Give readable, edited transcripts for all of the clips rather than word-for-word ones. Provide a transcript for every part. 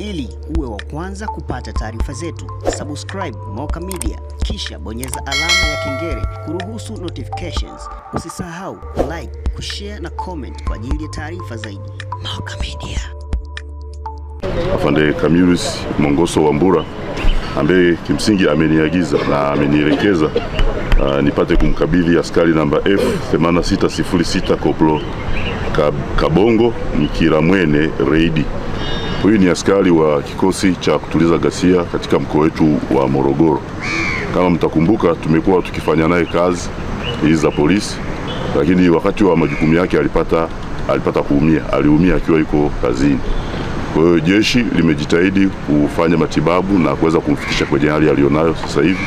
Ili uwe wa kwanza kupata taarifa zetu, subscribe Moka Media, kisha bonyeza alama ya kengele kuruhusu notifications. Usisahau like, kushare na comment kwa ajili ya taarifa zaidi. Moka Media. Afande Camillus Mongoso Wambura ambaye kimsingi ameniagiza na amenielekeza nipate kumkabidhi askari namba F8606 Koplo Kabongo Mkiramwene Reidi. Huyu ni askari wa kikosi cha kutuliza ghasia katika mkoa wetu wa Morogoro. Kama mtakumbuka, tumekuwa tukifanya naye kazi hizi za polisi, lakini wakati wa majukumu yake alipata kuumia. Aliumia akiwa yuko kazini. Kwa hiyo jeshi limejitahidi kufanya matibabu na kuweza kumfikisha kwenye hali alionayo sasa hivi,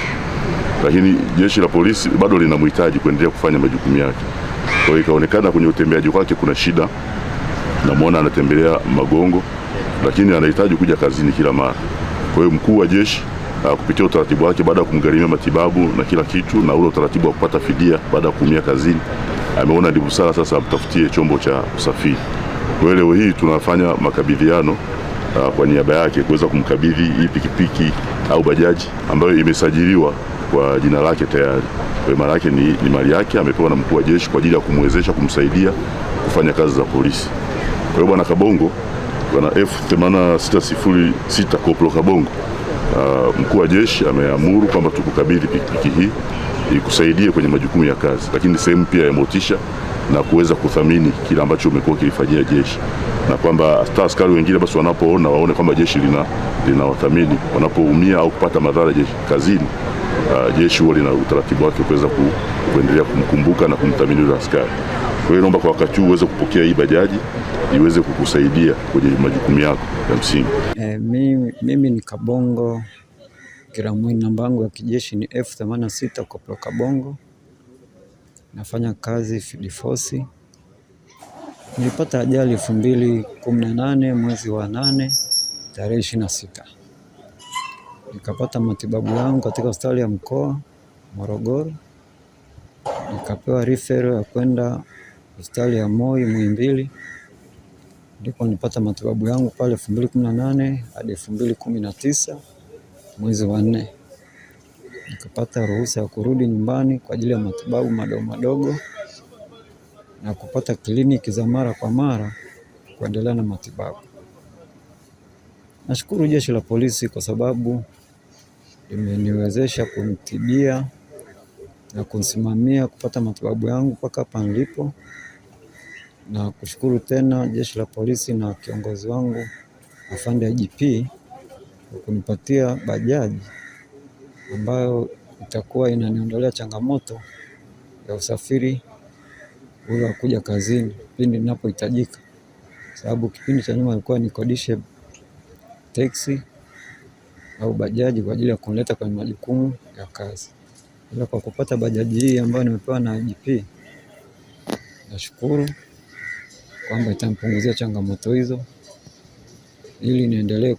lakini jeshi la polisi bado linamhitaji kuendelea kufanya majukumu yake. Kwa hiyo ikaonekana kwenye utembeaji wake kuna shida. Namuona anatembelea magongo, lakini anahitaji kuja kazini kila mara. Kwa hiyo mkuu wa jeshi kupitia utaratibu wake, baada ya kumgharimia matibabu na kila kitu na ule utaratibu wa kupata fidia baada ya kuumia kazini, ameona ni busara sasa amtafutie chombo cha usafiri. Kwa hiyo leo hii tunafanya makabidhiano kwa niaba yake kuweza kumkabidhi hii pikipiki au bajaji ambayo imesajiliwa kwa jina lake tayari. Kwa hiyo mali yake ni mali yake, amepewa na mkuu wa jeshi kwa ajili ya kumwezesha kumsaidia kufanya kazi za polisi. Kwa hiyo bwana Kabongo, bwana F8606 Koplo Kabongo, mkuu wa jeshi ameamuru kwamba tukukabidhi pikipiki hii ikusaidie kwenye majukumu ya kazi, lakini sehemu pia ya motisha na kuweza kuthamini kile ambacho umekuwa kilifanyia jeshi, na kwamba hata askari wengine basi wanapoona waone kwamba jeshi linawathamini wanapoumia au kupata madhara kazini. Jeshi huwa lina utaratibu wake kuweza kuendelea kumkumbuka na kumthamini yule askari. Kwa hiyo naomba kwa wakati huu uweze kupokea hii bajaji iweze kukusaidia kwenye majukumu yako ya msingi. Mimi ni Kabongo Mkiramwene, namba yangu ya kijeshi ni F86 Koplo Kabongo. Nafanya kazi Field Force. Nilipata ajali 2018 mwezi wa 8 tarehe 26. Nikapata matibabu yangu katika hospitali ya mkoa Morogoro. Nikapewa referral ya kwenda hospitali ya Moi Muhimbili. Ndipo nilipata matibabu yangu pale 2018 hadi 2019 mwezi wa 4. Nikapata ruhusa ya kurudi nyumbani kwa ajili ya matibabu madogo na kupata kliniki za mara kwa mara kuendelea na matibabu. Nashukuru jeshi la polisi kwa sababu limeniwezesha kunitibia na kunisimamia kupata matibabu yangu mpaka hapa nilipo. Na kushukuru tena jeshi la polisi na kiongozi wangu afande IGP kwa kunipatia bajaji ambayo itakuwa inaniondolea changamoto ya usafiri ule wa kuja kazini pindi ninapohitajika, sababu kipindi cha nyuma nilikuwa nikodishe taxi au bajaji kwa ajili ya kunileta kwenye majukumu ya kazi. Ila kwa kupata bajaji hii ambayo nimepewa na IGP, nashukuru kwamba itampunguzia changamoto hizo ili niendelee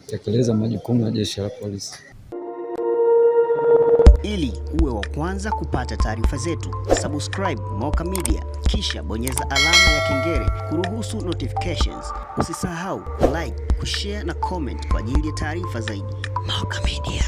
kutekeleza majukumu ya jeshi la polisi. Ili uwe wa kwanza kupata taarifa zetu, subscribe Moka Media, kisha bonyeza alama ya kengele kuruhusu notifications. Usisahau like, kushare na comment kwa ajili ya taarifa zaidi. Moka Media.